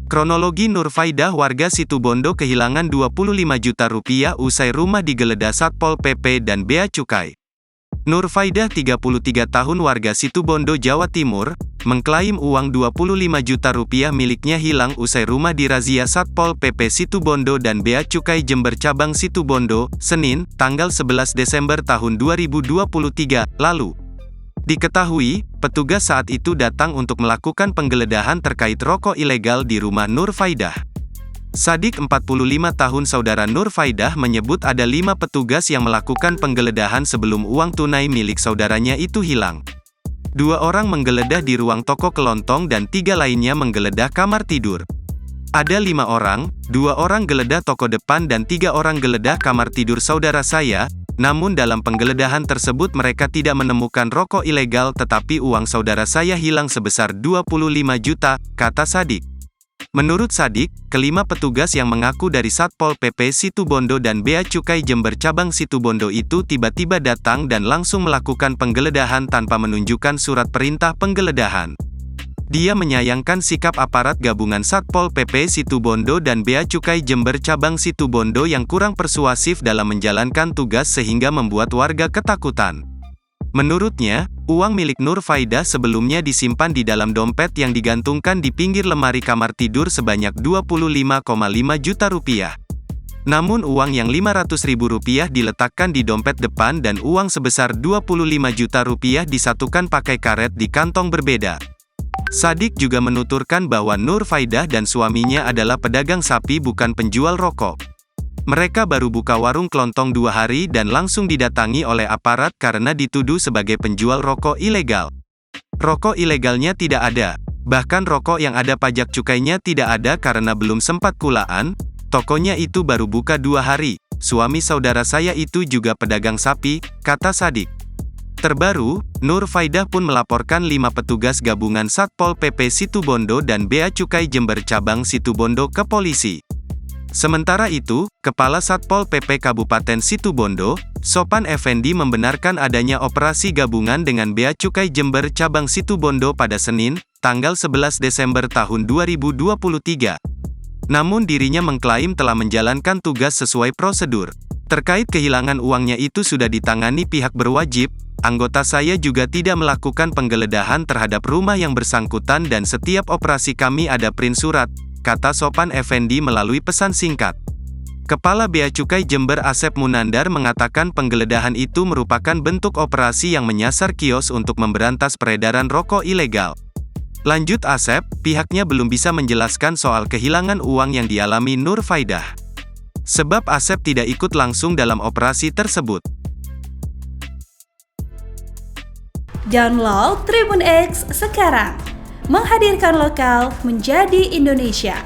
Kronologi Nur Faidah warga Situbondo kehilangan Rp25 juta usai rumah digeledah Satpol PP dan Bea Cukai. Nur Faidah 33 tahun warga Situbondo, Jawa Timur, mengklaim uang Rp25 juta miliknya hilang usai rumah dirazia Satpol PP Situbondo dan Bea Cukai Jember Cabang Situbondo, Senin, tanggal 11 Desember tahun 2023, lalu. Diketahui, petugas saat itu datang untuk melakukan penggeledahan terkait rokok ilegal di rumah Nur Faidah. Sadik 45 tahun saudara Nur Faidah menyebut ada 5 petugas yang melakukan penggeledahan sebelum uang tunai milik saudaranya itu hilang. 2 orang menggeledah di ruang toko kelontong dan 3 lainnya menggeledah kamar tidur. Ada 5 orang, 2 orang geledah toko depan dan 3 orang geledah kamar tidur saudara saya. Namun dalam penggeledahan tersebut mereka tidak menemukan rokok ilegal tetapi uang saudara saya hilang sebesar Rp25 juta, kata Sadik. Menurut Sadik, kelima petugas yang mengaku dari Satpol PP Situbondo dan Bea Cukai Jember Cabang Situbondo itu tiba-tiba datang dan langsung melakukan penggeledahan tanpa menunjukkan surat perintah penggeledahan. Dia menyayangkan sikap aparat gabungan Satpol PP Situbondo dan Bea Cukai Jember Cabang Situbondo yang kurang persuasif dalam menjalankan tugas sehingga membuat warga ketakutan. Menurutnya, uang milik Nur Faidah sebelumnya disimpan di dalam dompet yang digantungkan di pinggir lemari kamar tidur sebanyak Rp25,5 juta. Namun uang yang Rp500.000 diletakkan di dompet depan dan uang sebesar Rp25 juta disatukan pakai karet di kantong berbeda. Sadik juga menuturkan bahwa Nur Faidah dan suaminya adalah pedagang sapi bukan penjual rokok. Mereka baru buka warung kelontong 2 hari dan langsung didatangi oleh aparat karena dituduh sebagai penjual rokok ilegal. Rokok ilegalnya tidak ada. Bahkan rokok yang ada pajak cukainya tidak ada karena belum sempat kulaan. Tokonya itu baru buka 2 hari. Suami saudara saya itu juga pedagang sapi, kata Sadik. Terbaru, Nur Faidah pun melaporkan 5 petugas gabungan Satpol PP Situbondo dan Bea Cukai Jember Cabang Situbondo ke polisi. Sementara itu, Kepala Satpol PP Kabupaten Situbondo, Sopan Effendi membenarkan adanya operasi gabungan dengan Bea Cukai Jember Cabang Situbondo pada Senin, tanggal 11 Desember tahun 2023. Namun dirinya mengklaim telah menjalankan tugas sesuai prosedur. Terkait kehilangan uangnya itu sudah ditangani pihak berwajib. Anggota saya juga tidak melakukan penggeledahan terhadap rumah yang bersangkutan dan setiap operasi kami ada print surat, kata Sopan Effendi melalui pesan singkat. Kepala Bea Cukai Jember Asep Munandar mengatakan penggeledahan itu merupakan bentuk operasi yang menyasar kios untuk memberantas peredaran rokok ilegal. Lanjut Asep, pihaknya belum bisa menjelaskan soal kehilangan uang yang dialami Nur Faidah. Sebab Asep tidak ikut langsung dalam operasi tersebut. Download Tribun X sekarang, menghadirkan lokal menjadi Indonesia.